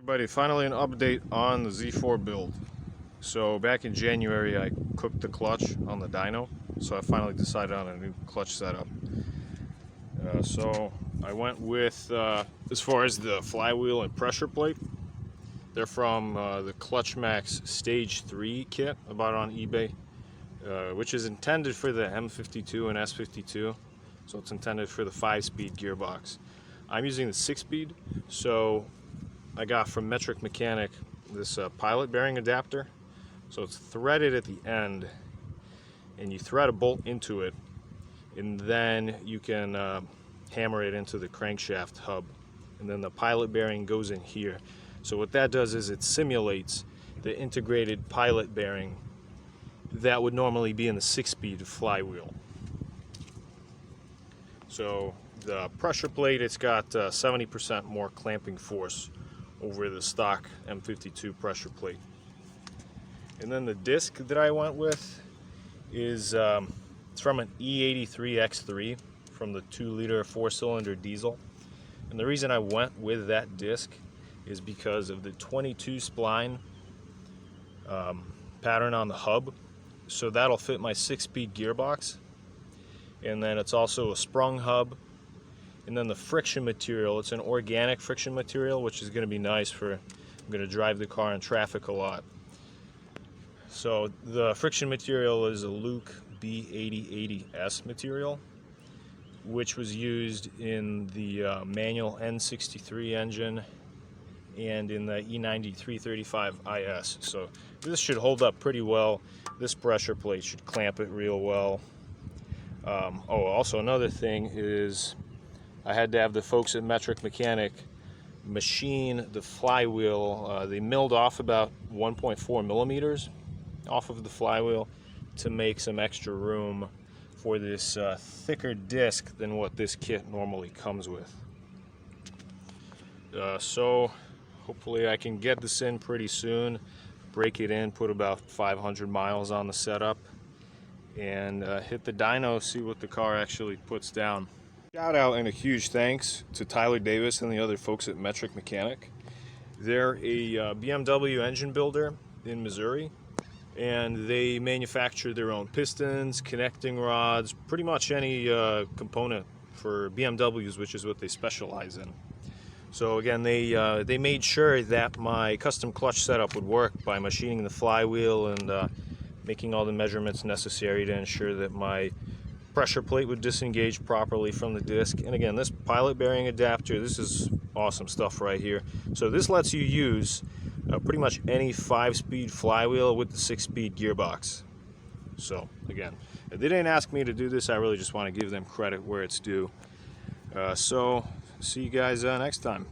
Everybody, finally an update on the Z4 build. So back in January I cooked the clutch on the dyno, so I finally decided on a new clutch setup. So I went with, as far as the flywheel and pressure plate, they're from the ClutchMax Stage 3 kit I bought on eBay, which is intended for the M52 and S52, so it's intended for the 5-speed gearbox. I'm using the 6-speed, so I got from Metric Mechanic this pilot bearing adapter. So it's threaded at the end, and you thread a bolt into it, and then you can hammer it into the crankshaft hub, and then the pilot bearing goes in here. So what that does is it simulates the integrated pilot bearing that would normally be in the 6-speed flywheel. So the pressure plate, it's got 70% more clamping force over the stock M52 pressure plate. And then the disc that I went with is it's from an E83 X3 from the 2-liter 4-cylinder diesel. And the reason I went with that disc is because of the 22 spline pattern on the hub. So that'll fit my 6-speed gearbox. And then it's also a sprung hub. And then the friction material, it's an organic friction material, which is going to be nice for, I'm going to drive the car in traffic a lot. So the friction material is a Luke B8080S material, which was used in the manual N63 engine and in the E83 IS. So this should hold up pretty well. This pressure plate should clamp it real well. Also another thing is I had to have the folks at Metric Mechanic machine the flywheel. They milled off about 1.4 millimeters off of the flywheel to make some extra room for this thicker disc than what this kit normally comes with. So hopefully I can get this in pretty soon, break it in, put about 500 miles on the setup, and hit the dyno, see what the car actually puts down. Shout out and a huge thanks to Tyler Davis and the other folks at Metric Mechanic. They're a BMW engine builder in Missouri, and they manufacture their own pistons, connecting rods, pretty much any component for BMWs, which is what they specialize in. So again, they made sure that my custom clutch setup would work by machining the flywheel and making all the measurements necessary to ensure that my pressure plate would disengage properly from the disc. And again, this pilot bearing adapter, this is awesome stuff right here. So this lets you use pretty much any 5-speed flywheel with the 6-speed gearbox. So again, if they didn't ask me to do this, I really just want to give them credit where it's due. So see you guys next time.